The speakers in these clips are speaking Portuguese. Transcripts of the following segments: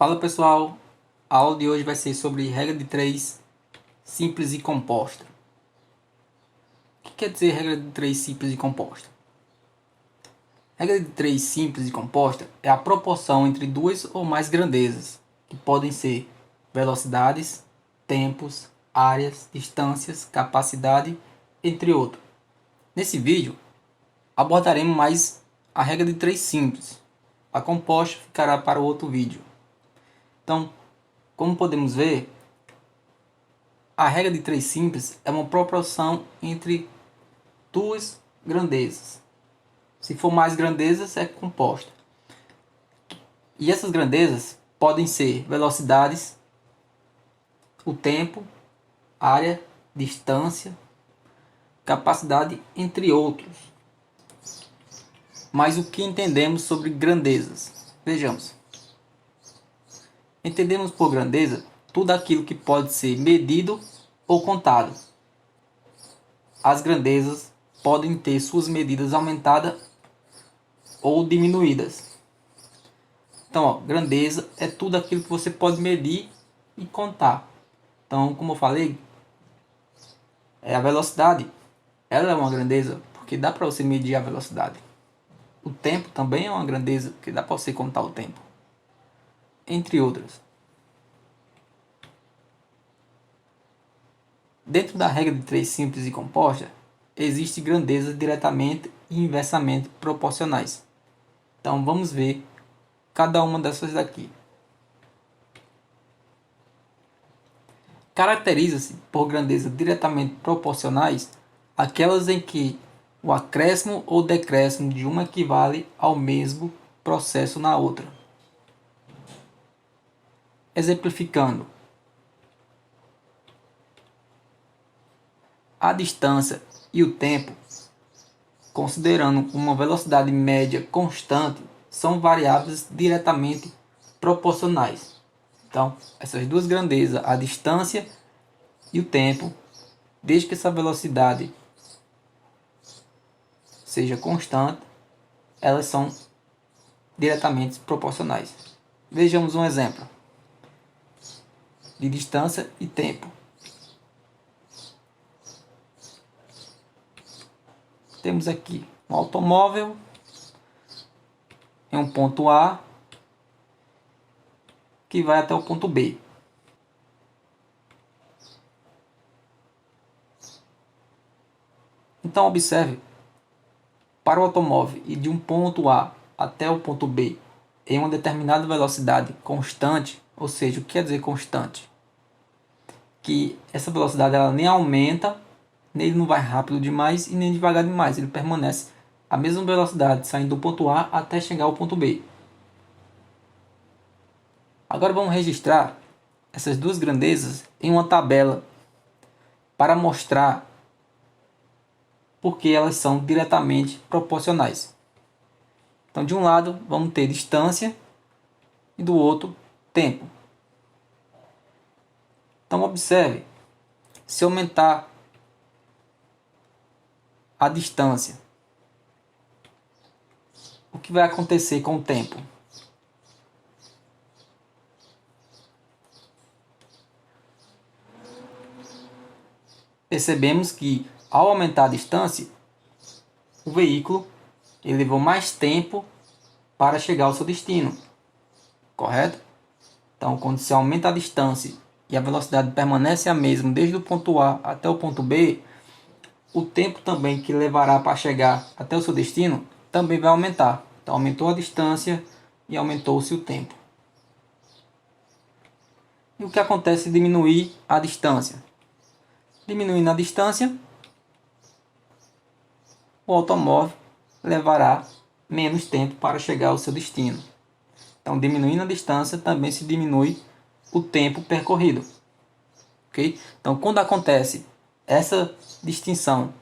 Fala pessoal, a aula de hoje vai ser sobre regra de 3 simples e composta. O que quer dizer regra de 3 simples e composta? Regra de 3 simples e composta é a proporção entre duas ou mais grandezas, que podem ser velocidades, tempos, áreas, distâncias, capacidade, entre outros. Nesse vídeo, abordaremos mais a regra de 3 simples. A composta ficará para o outro vídeo. Então, como podemos ver, a regra de 3 simples é uma proporção entre duas grandezas. Se for mais grandezas, é composta. E essas grandezas podem ser velocidades, o tempo, área, distância, capacidade, entre outros. Mas o que entendemos sobre grandezas? Vejamos. Entendemos por grandeza tudo aquilo que pode ser medido ou contado. As grandezas podem ter suas medidas aumentadas ou diminuídas. Então, grandeza é tudo aquilo que você pode medir e contar. Então, como eu falei, a velocidade, ela é uma grandeza, porque dá para você medir a velocidade. O tempo também é uma grandeza, porque dá para você contar o tempo. Entre outras. Dentro da regra de 3 simples e composta, existem grandezas diretamente e inversamente proporcionais. Então, vamos ver cada uma dessas daqui. Caracteriza-se por grandezas diretamente proporcionais aquelas em que o acréscimo ou decréscimo de uma equivale ao mesmo processo na outra. Exemplificando, a distância e o tempo, considerando uma velocidade média constante, são variáveis diretamente proporcionais. Então, essas duas grandezas, a distância e o tempo, desde que essa velocidade seja constante, elas são diretamente proporcionais. Vejamos um exemplo de distância e tempo. Temos aqui um automóvel em um ponto A que vai até o ponto B. Então observe, para o automóvel ir de um ponto A até o ponto B em uma determinada velocidade constante, ou seja, o que quer dizer constante? Que essa velocidade ela nem aumenta, nem ele não vai rápido demais e nem devagar demais, ele permanece a mesma velocidade saindo do ponto A até chegar ao ponto B. Agora vamos registrar essas duas grandezas em uma tabela para mostrar porque elas são diretamente proporcionais. Então, de um lado, vamos ter distância e do outro, tempo. Então, observe, se aumentar a distância, o que vai acontecer com o tempo? Percebemos que, ao aumentar a distância, o veículo ele levou mais tempo para chegar ao seu destino, correto? Então, quando se aumenta a distância e a velocidade permanece a mesma desde o ponto A até o ponto B, o tempo também que levará para chegar até o seu destino também vai aumentar. Então, aumentou a distância e aumentou-se o tempo. E o que acontece se diminuir a distância? Diminuindo a distância, o automóvel levará menos tempo para chegar ao seu destino. Então, diminuindo a distância, também se diminui o tempo percorrido. Okay? Então, quando acontece essa distinção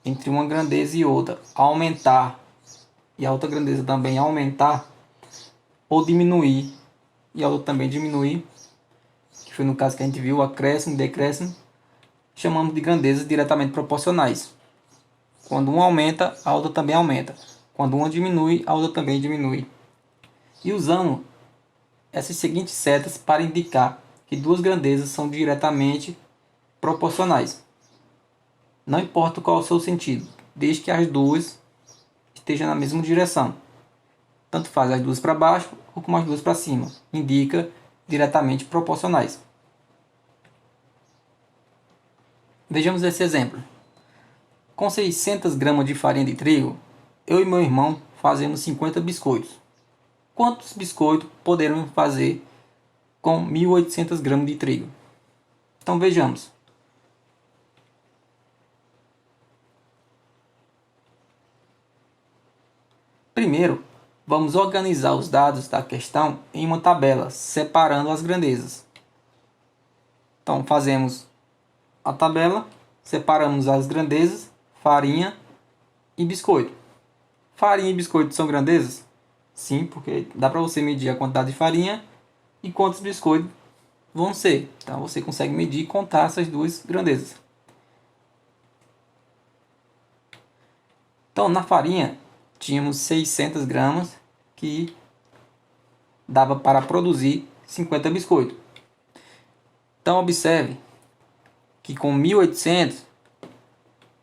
entre uma grandeza e outra aumentar, e a outra grandeza também aumentar, ou diminuir, e a outra também diminuir, que foi no caso que a gente viu, acréscimo e decréscimo, chamamos de grandezas diretamente proporcionais. Quando uma aumenta, a outra também aumenta. Quando uma diminui, a outra também diminui. E usando essas seguintes setas para indicar que duas grandezas são diretamente proporcionais. Não importa qual é o seu sentido, desde que as duas estejam na mesma direção. Tanto faz as duas para baixo ou como as duas para cima. Indica diretamente proporcionais. Vejamos esse exemplo. Com 600 gramas de farinha de trigo, eu e meu irmão fazemos 50 biscoitos. Quantos biscoitos poderemos fazer com 1.800 gramas de trigo? Então vejamos. Primeiro, vamos organizar os dados da questão em uma tabela, separando as grandezas. Então fazemos a tabela, separamos as grandezas, farinha e biscoito. Farinha e biscoito são grandezas? Sim, porque dá para você medir a quantidade de farinha e quantos biscoitos vão ser. Então você consegue medir e contar essas duas grandezas. Então na farinha tínhamos 600 gramas que dava para produzir 50 biscoitos. Então observe que com 1.800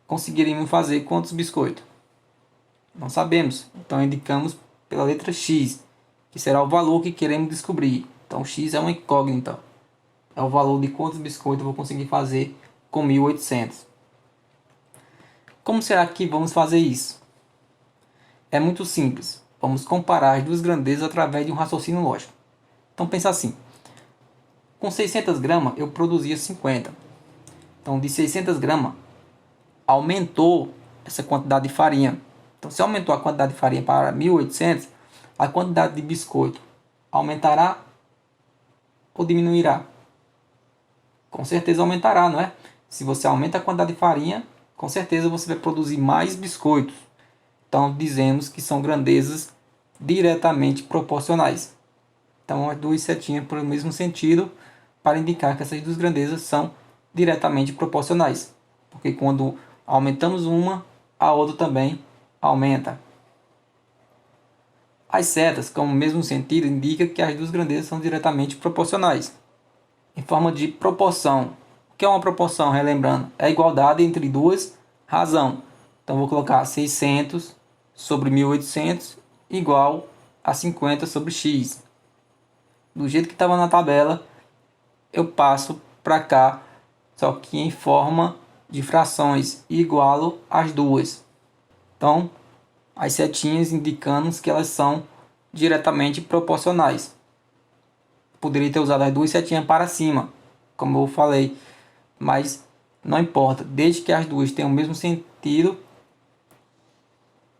conseguiríamos fazer quantos biscoitos? Não sabemos, então indicamos pela letra X, que será o valor que queremos descobrir. Então X é uma incógnita, é o valor de quantos biscoitos eu vou conseguir fazer com 1.800. Como será que vamos fazer isso? É muito simples, vamos comparar as duas grandezas através de um raciocínio lógico. Então pensa assim, com 600 gramas eu produzia 50. Então de 600 gramas aumentou essa quantidade de farinha. Então se aumentou a quantidade de farinha para 1.800, a quantidade de biscoito aumentará ou diminuirá? Com certeza aumentará, não é? Se você aumenta a quantidade de farinha, com certeza você vai produzir mais biscoitos. Então dizemos que são grandezas diretamente proporcionais. Então as duas setinhas para o mesmo sentido, para indicar que essas duas grandezas são diretamente proporcionais. Porque quando aumentamos uma, a outra também aumenta. As setas, com o mesmo sentido, indicam que as duas grandezas são diretamente proporcionais. Em forma de proporção. O que é uma proporção? Relembrando, é a igualdade entre duas razões. Então vou colocar 600 sobre 1.800 igual a 50 sobre x. Do jeito que estava na tabela, eu passo para cá, só que em forma de frações, igualo as duas. Então, as setinhas indicando que elas são diretamente proporcionais. Poderia ter usado as duas setinhas para cima, como eu falei, mas não importa, desde que as duas tenham o mesmo sentido,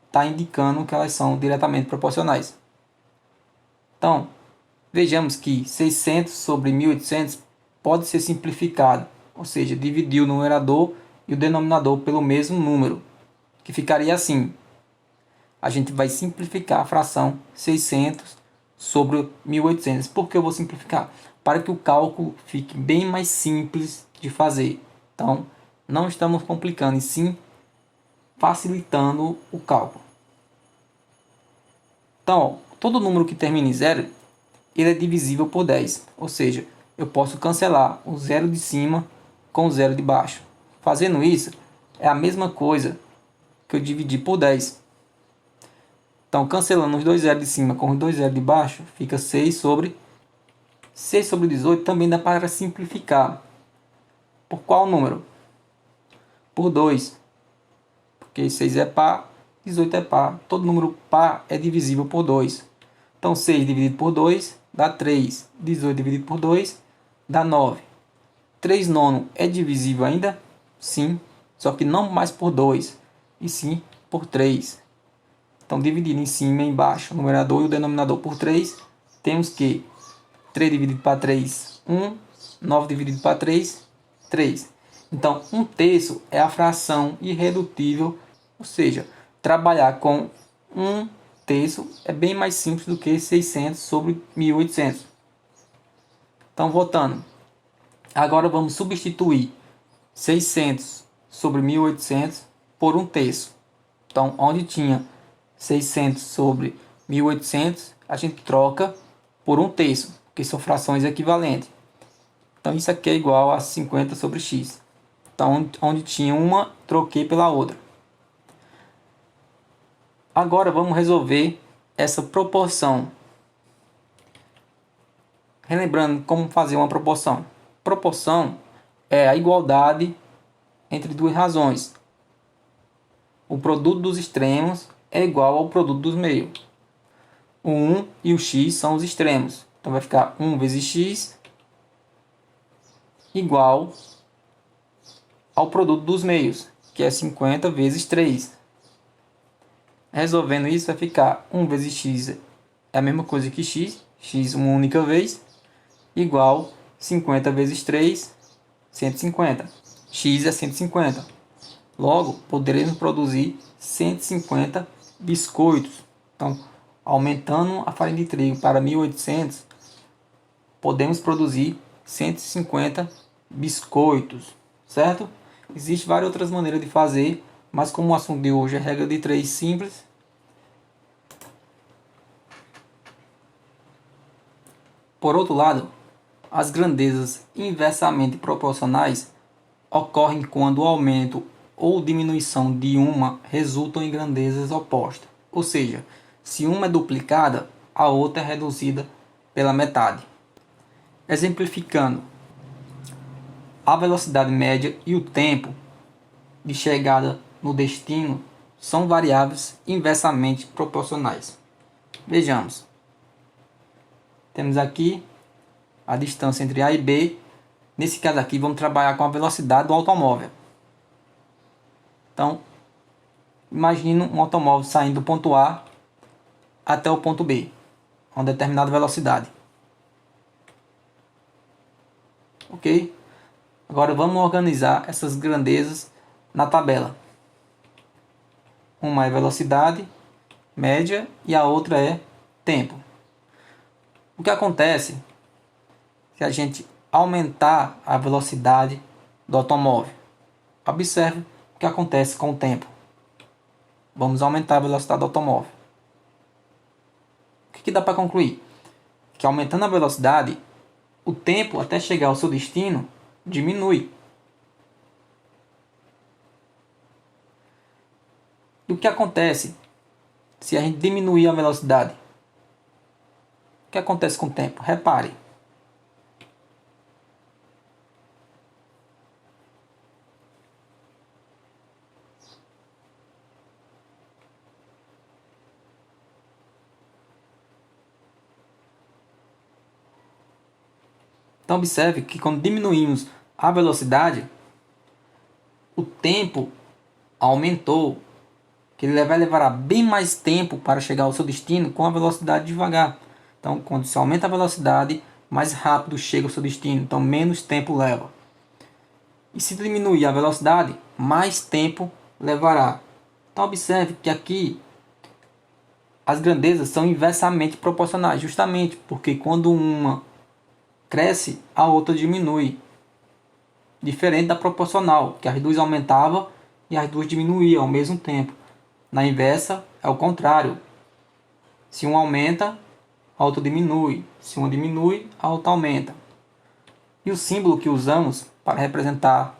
está indicando que elas são diretamente proporcionais. Então, vejamos que 600 sobre 1.800 pode ser simplificado, ou seja, dividir o numerador e o denominador pelo mesmo número, que ficaria assim. A gente vai simplificar a fração 600 sobre 1.800. Por que eu vou simplificar? Para que o cálculo fique bem mais simples de fazer. Então, não estamos complicando, e sim facilitando o cálculo. Então, ó, todo número que termina em zero, ele é divisível por 10. Ou seja, eu posso cancelar o zero de cima com o zero de baixo. Fazendo isso, é a mesma coisa que eu dividir por 10. Então, cancelando os dois zeros de cima com os dois zeros de baixo, fica 6 sobre 18. Também dá para simplificar. Por qual número? Por 2. Porque 6 é par, 18 é par. Todo número par é divisível por 2. Então, 6 dividido por 2 dá 3. 18 dividido por 2 dá 9. 3 nono é divisível ainda? Sim. Só que não mais por 2, e sim por 3. Então, dividindo em cima e embaixo o numerador e o denominador por 3, temos que 3 dividido para 3, 1. 9 dividido para 3, 3. Então, 1/3 é a fração irredutível, ou seja, trabalhar com 1/3 é bem mais simples do que 600 sobre 1.800. Então, voltando. Agora vamos substituir 600 sobre 1.800 por 1/3. Então, onde tinha 600 sobre 1.800, a gente troca por 1/3. porque são frações equivalentes. Então isso aqui é igual a 50 sobre x. Então onde tinha uma, troquei pela outra. Agora vamos resolver essa proporção. Relembrando como fazer uma proporção. Proporção é a igualdade entre duas razões. O produto dos extremos é igual ao produto dos meios. O 1 e o x são os extremos. Então vai ficar 1 vezes x igual ao produto dos meios, que é 50 vezes 3. Resolvendo isso vai ficar 1 vezes x é a mesma coisa que x uma única vez, igual 50 vezes 3, 150. X é 150. Logo, poderemos produzir 150 biscoitos. Então, aumentando a farinha de trigo para 1800, podemos produzir 150 biscoitos, certo? Existem várias outras maneiras de fazer, mas como o assunto de hoje é regra de 3 simples, por outro lado, as grandezas inversamente proporcionais ocorrem quando o aumento ou diminuição de uma resultam em grandezas opostas. Ou seja, se uma é duplicada, a outra é reduzida pela metade. Exemplificando, a velocidade média e o tempo de chegada no destino são variáveis inversamente proporcionais. Vejamos. Temos aqui a distância entre A e B. Nesse caso aqui, vamos trabalhar com a velocidade do automóvel. Então, imagine um automóvel saindo do ponto A até o ponto B, a uma determinada velocidade. Ok? Agora vamos organizar essas grandezas na tabela. Uma é velocidade média e a outra é tempo. O que acontece se a gente aumentar a velocidade do automóvel? Observe o que acontece com o tempo. Vamos aumentar a velocidade do automóvel. O que dá para concluir? Que aumentando a velocidade, o tempo até chegar ao seu destino diminui. E o que acontece se a gente diminuir a velocidade? O que acontece com o tempo? Repare. Então observe que quando diminuímos a velocidade, o tempo aumentou, que ele vai levar bem mais tempo para chegar ao seu destino com a velocidade devagar. Então, quando se aumenta a velocidade, mais rápido chega ao seu destino, então menos tempo leva. E se diminuir a velocidade, mais tempo levará. Então, observe que aqui as grandezas são inversamente proporcionais, justamente porque quando uma cresce, a outra diminui. Diferente da proporcional, que as duas aumentavam e as duas diminuíam ao mesmo tempo. Na inversa, é o contrário. Se uma aumenta, a outra diminui. Se uma diminui, a outra aumenta. E o símbolo que usamos para representar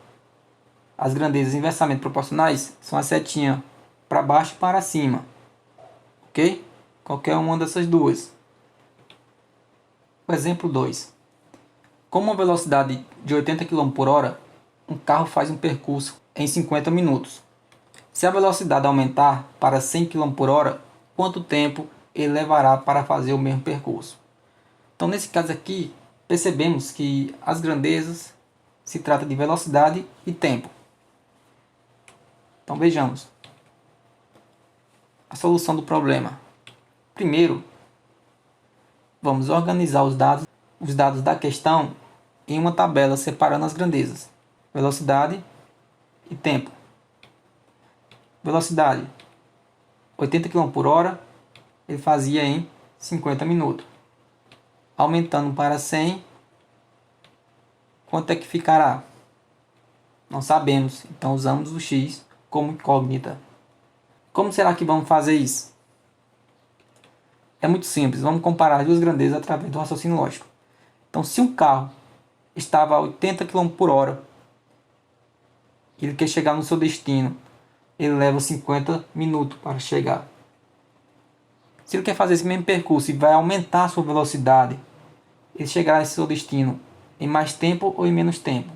as grandezas inversamente proporcionais são a setinha para baixo e para cima. Ok? Qualquer uma dessas duas. O exemplo 2. Com uma velocidade de 80 km por hora, um carro faz um percurso em 50 minutos. Se a velocidade aumentar para 100 km por hora, quanto tempo ele levará para fazer o mesmo percurso? Então, nesse caso aqui, percebemos que as grandezas se trata de velocidade e tempo. Então, vejamos a solução do problema. Primeiro, vamos organizar os dados da questão em uma tabela separando as grandezas, velocidade e tempo. Velocidade, 80 km por hora, ele fazia em 50 minutos. Aumentando para 100, quanto é que ficará? Não sabemos, então usamos o x como incógnita. Como será que vamos fazer isso? É muito simples, vamos comparar as duas grandezas através do raciocínio lógico. Então, se um carro estava a 80 km por hora, ele quer chegar no seu destino, ele leva 50 minutos para chegar. Se ele quer fazer esse mesmo percurso e vai aumentar a sua velocidade, ele chegará nesse seu destino em mais tempo ou em menos tempo?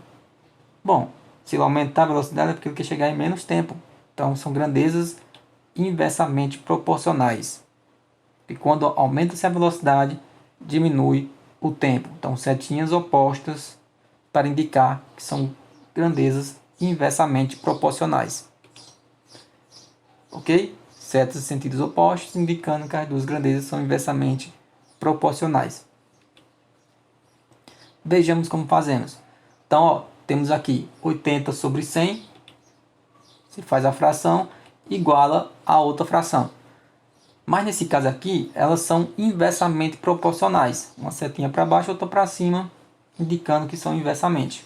Bom, se ele aumentar a velocidade é porque ele quer chegar em menos tempo. Então são grandezas inversamente proporcionais. E quando aumenta-se a velocidade, diminui o tempo. Então setinhas opostas para indicar que são grandezas inversamente proporcionais. Ok? Setas em sentidos opostos, indicando que as duas grandezas são inversamente proporcionais. Vejamos como fazemos. Então, ó, temos aqui 80 sobre 100, se faz a fração, iguala a outra fração. Mas nesse caso aqui, elas são inversamente proporcionais. Uma setinha para baixo, outra para cima, indicando que são inversamente.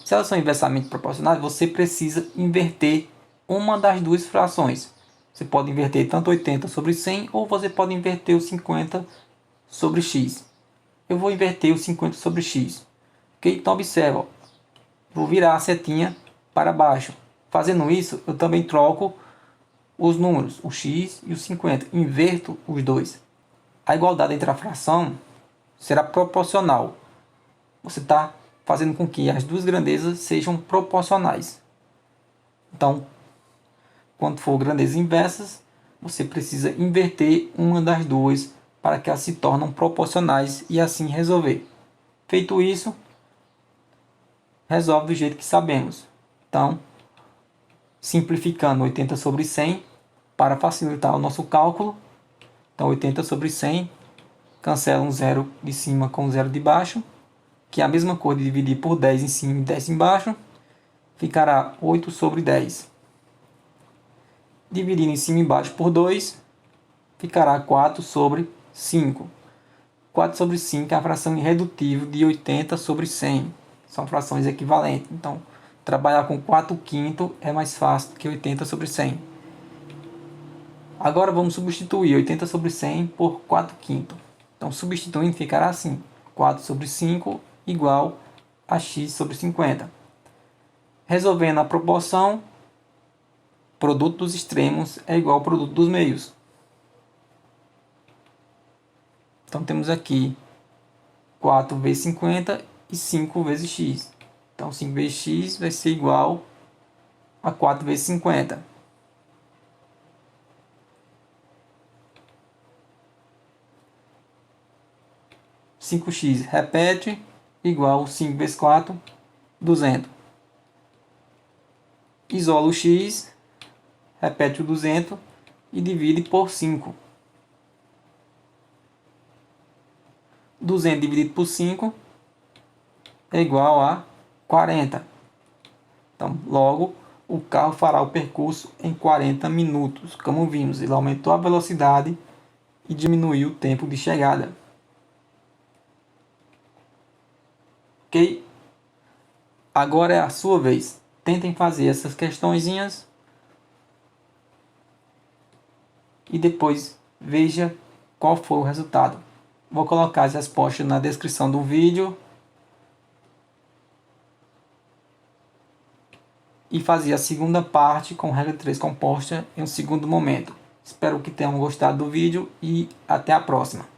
Se elas são inversamente proporcionais, você precisa inverter uma das duas frações. Você pode inverter tanto 80 sobre 100, ou você pode inverter o 50 sobre x. Eu vou inverter o 50 sobre x. Ok? Então observa, ó. Vou virar a setinha para baixo. Fazendo isso, eu também troco os números, o x e o 50. Inverto os dois. A igualdade entre a fração será proporcional. Você está fazendo com que as duas grandezas sejam proporcionais. Então, quando for grandezas inversas, você precisa inverter uma das duas para que elas se tornem proporcionais e assim resolver. Feito isso, resolve do jeito que sabemos. Então, simplificando 80 sobre 100 para facilitar o nosso cálculo. Então 80 sobre 100 cancela um zero de cima com um zero de baixo, que é a mesma coisa de dividir por 10 em cima e 10 embaixo, ficará 8 sobre 10. Dividindo em cima e embaixo por 2, ficará 4 sobre 5. 4 sobre 5 é a fração irredutível de 80 sobre 100. São frações equivalentes. Então, trabalhar com 4/5 é mais fácil do que 80 sobre 100. Agora vamos substituir 80 sobre 100 por 4/5. Então, substituindo, ficará assim: 4 sobre 5 igual a x sobre 50. Resolvendo a proporção, produto dos extremos é igual ao produto dos meios. Então, temos aqui 4 vezes 50 e 5 vezes x. Então, 5 vezes x vai ser igual a 4 vezes 50. Cinco x repete, igual 5 vezes 4, 200. Isola o x, repete o 200 e divide por 5. 200 dividido por 5 é igual a 40. Então, logo, o carro fará o percurso em 40 minutos. Como vimos, ele aumentou a velocidade e diminuiu o tempo de chegada. Ok? Agora é a sua vez. Tentem fazer essas questõezinhas e depois veja qual foi o resultado. Vou colocar as respostas na descrição do vídeo e fazer a segunda parte com regra de 3 composta em um segundo momento. Espero que tenham gostado do vídeo e até a próxima.